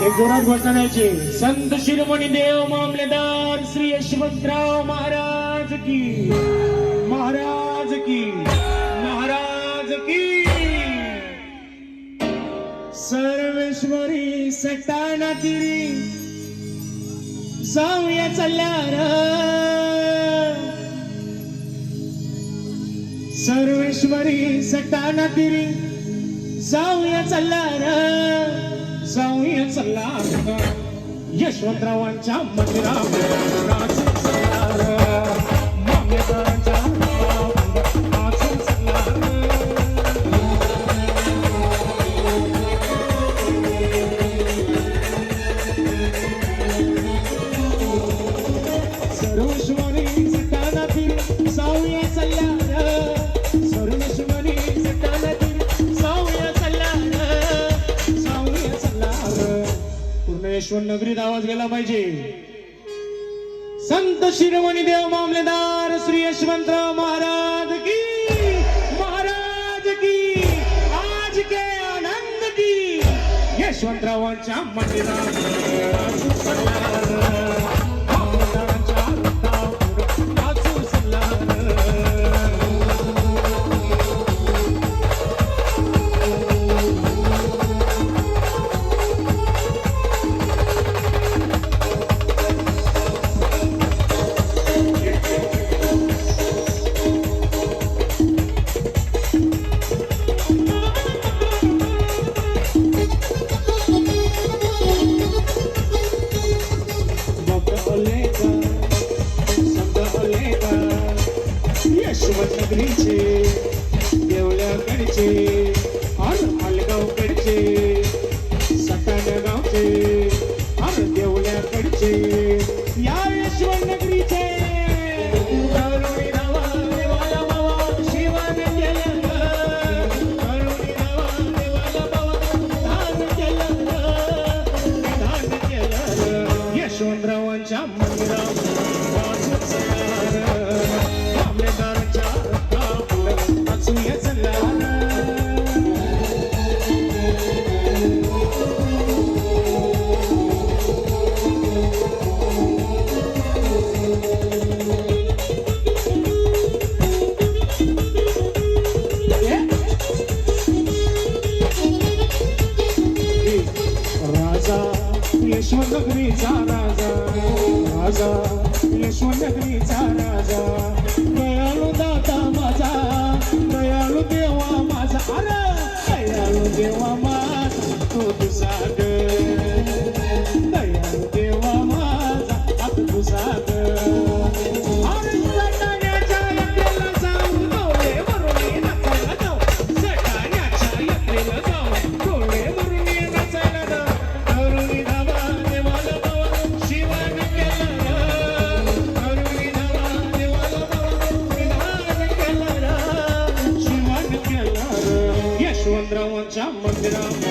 एक जोरात घोषणा द्यायची. संत शिरोमणी देव मामलेदार श्री यशवंतराव महाराज की, महाराज की, महाराज की. सर्वेश्वरी सटाणा तिरी जाऊया चालल्यार, सर्वेश्वरी सटाणा तिरी जाऊया चालल्यार, जाऊया चालल्यार यशवंतरावांच्या मंदिरात नाचून चालल्यार, मामलेदारांच्या नाचून चालल्यार. सर्वेश्वरी सटाणा तिरी जाऊया चालल्यार, सर्वेश्वरी सटाणा तिरी जाऊया चालल्यार, जाऊया चालल्यार. पूर्ण यशवंत नगरीत आवाज गेला पाहिजे. संत शिरोमणी देव मामलेदार श्री यशवंतराव महाराज की, महाराज की, आज के आनंद की. यशवंतरावांच्या मंदिरात नाचून चालल्यार, मामलेदारांच्या रथावर नाचून चालल्यार. यशवंतनगरीचे देवल्याकडचे और मालगावकडचे सटाणा गावचे और देवल्याकडचे या यशवंतनगरीचे करुणी रावा देवाला बाबा शिवाने केलं, करुणी रावा देवाला बाबा दान केलं, दान केलं. यशवंतरावांच्या मंदिरात वाचून चालल्यार, मामलेदारांच्या रथावर नाचूया चालल्यार. राजा यशवंतनगरीचा राजा, राजा यशवंतनगरीचा राजा, दयाळू दाता माझा, दयाळू देवा माझा, अरे दयाळू देवा माझा तो तुझा ग, दयाळू देवा माझा हात तुझा ग. अरे सटाण्याच्या यात्रेला जाऊ, डोळे भरून नाचायला जाऊ, सटाण्याच्या यात्रेला जाऊ, डोळे भरून नाचायला जाऊ. करुणी रावा देवाला बाबा शिवाने केलं, करुणी रावा देवाला बाबा विधान केलं, शिवाने केलं. यशवंतरावांच्या मंदिरात